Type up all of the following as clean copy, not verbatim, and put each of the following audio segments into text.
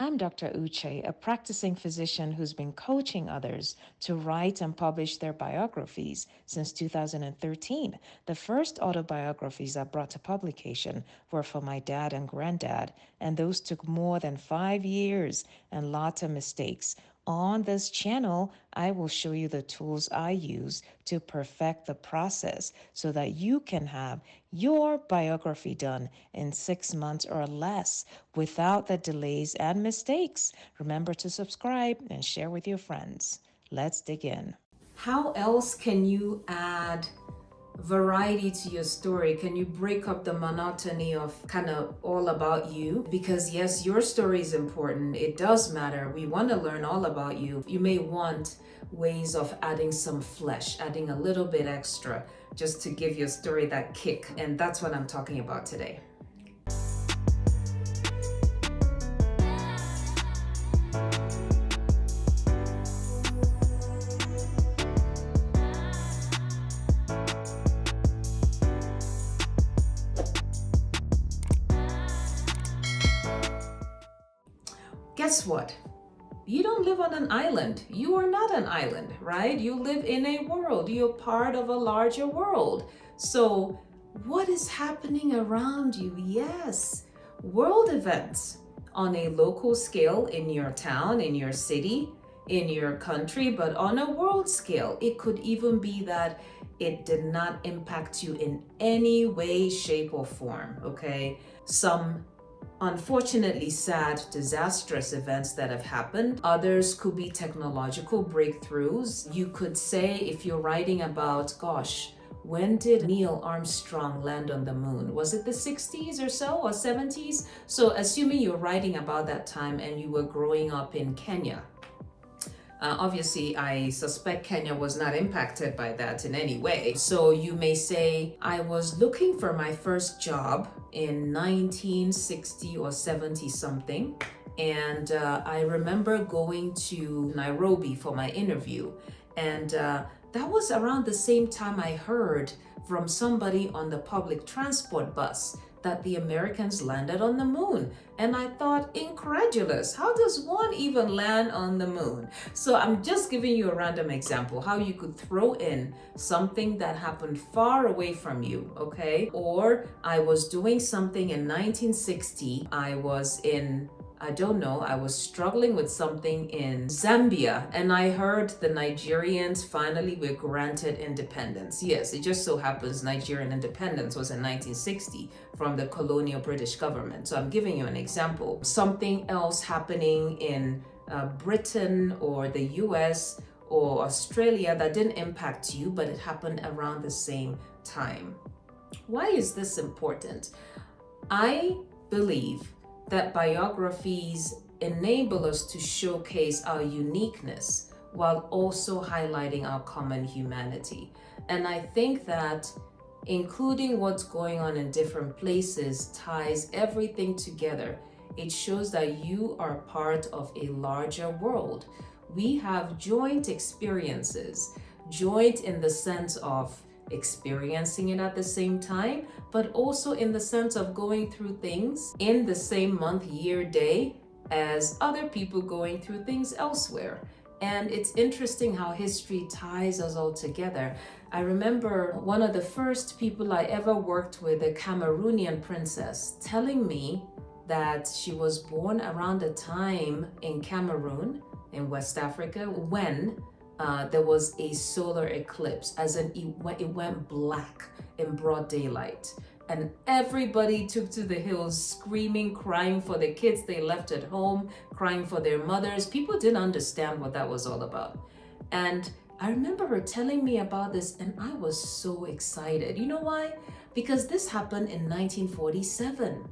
I'm Dr. Uche, a practicing physician who's been coaching others to write and publish their biographies since 2013. The first autobiographies I brought to publication were for my dad and granddad, and those took more than 5 years and lots of mistakes. On this channel, I will show you the tools I use to perfect the process so that you can have your biography done in 6 months or less without the delays and mistakes. Remember to subscribe and share with your friends. Let's dig in. How else can you add variety to your story? Can you break up the monotony of kind of all about you? Because yes, your story is important. It does matter. We want to learn all about you. You may want ways of adding some flesh, adding a little bit extra just to give your story that kick. And that's what I'm talking about today. Guess what? You don't live on an island. You are not an island, right? You live in a world. You're part of a larger world. So what is happening around you? Yes, world events on a local scale in your town, in your city, in your country, but on a world scale. It could even be that it did not impact you in any way, shape, or form, okay? Some unfortunately sad, disastrous events that have happened. Others could be technological breakthroughs. You could say, if you're writing about, gosh, when did Neil Armstrong land on the moon? Was it the 60s or so, or 70s? So assuming you're writing about that time and you were growing up in Kenya, obviously, I suspect Kenya was not impacted by that in any way. So you may say, I was looking for my first job in 1960 or 70 something. And I remember going to Nairobi for my interview. And that was around the same time I heard from somebody on the public transport bus that the Americans landed on the moon. And I thought, incredulous, how does one even land on the moon? So I'm just giving you a random example, how you could throw in something that happened far away from you, okay? Or I was doing something in 1960, I was in, I don't know, I was struggling with something in Zambia, and I heard the Nigerians finally were granted independence. Yes, it just so happens Nigerian independence was in 1960 from the colonial British government. So I'm giving you an example. Something else happening in Britain or the US or Australia that didn't impact you, but it happened around the same time. Why is this important? I believe that biographies enable us to showcase our uniqueness while also highlighting our common humanity. And I think that including what's going on in different places ties everything together. It shows that you are part of a larger world. We have joint experiences, joint in the sense of experiencing it at the same time, but also in the sense of going through things in the same month, year, day as other people going through things elsewhere. And it's interesting how history ties us all together. I remember one of the first people I ever worked with, a Cameroonian princess, telling me that she was born around a time in Cameroon, in West Africa, when there was a solar eclipse, as in it went black in broad daylight. And everybody took to the hills screaming, crying for the kids they left at home, crying for their mothers. People didn't understand what that was all about. And I remember her telling me about this, and I was so excited. You know why? Because this happened in 1947,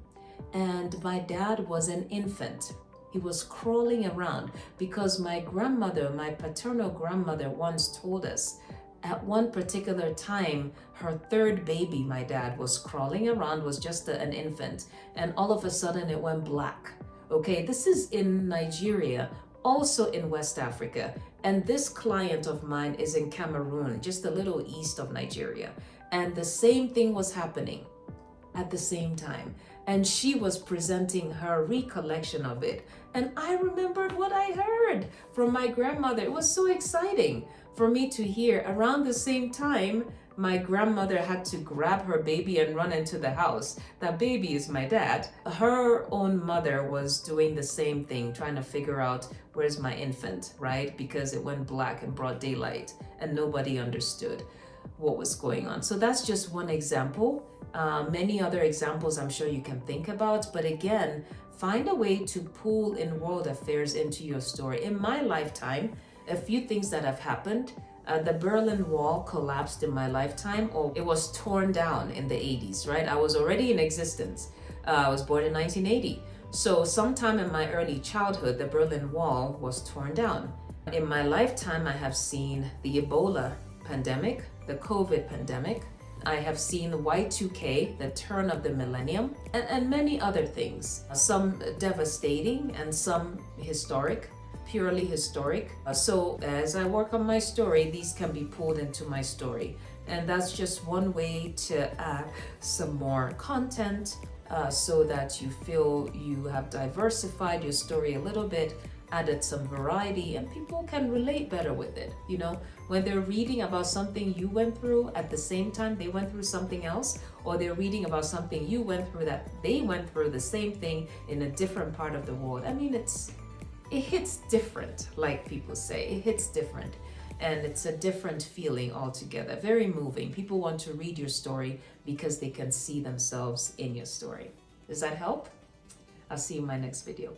and my dad was an infant. He was crawling around because my grandmother, my paternal grandmother, once told us at one particular time, her third baby, my dad, was crawling around, was just an infant, and all of a sudden it went black. Okay, this is in Nigeria, also in West Africa, and this client of mine is in Cameroon, just a little east of Nigeria, and the same thing was happening at the same time. and she was presenting her recollection of it. And I remembered what I heard from my grandmother. It was so exciting for me to hear. Around the same time, my grandmother had to grab her baby and run into the house. That baby is my dad. Her own mother was doing the same thing, trying to figure out where's my infant, right? Because it went black in broad daylight and nobody understood what was going on. So that's just one example. Many other examples I'm sure you can think about, but again, find a way to pull in world affairs into your story. In my lifetime, a few things that have happened. The Berlin Wall collapsed in my lifetime, or it was torn down in the 80s, right? I was already in existence. I was born in 1980. So sometime in my early childhood, the Berlin Wall was torn down. In my lifetime, I have seen the Ebola pandemic, the COVID pandemic. I have seen Y2K, the turn of the millennium, and many other things. Some devastating and some historic. Purely historic. So as I work on my story, these can be pulled into my story. And that's just one way to add some more content so that you feel you have diversified your story a little bit, added some variety, and people can relate better with it. You know, when they're reading about something you went through at the same time they went through something else, or they're reading about something you went through that they went through the same thing in a different part of the world. I mean, it hits different, like people say. It hits different, and it's a different feeling altogether. Very moving. People want to read your story because they can see themselves in your story. Does that help? I'll see you in my next video.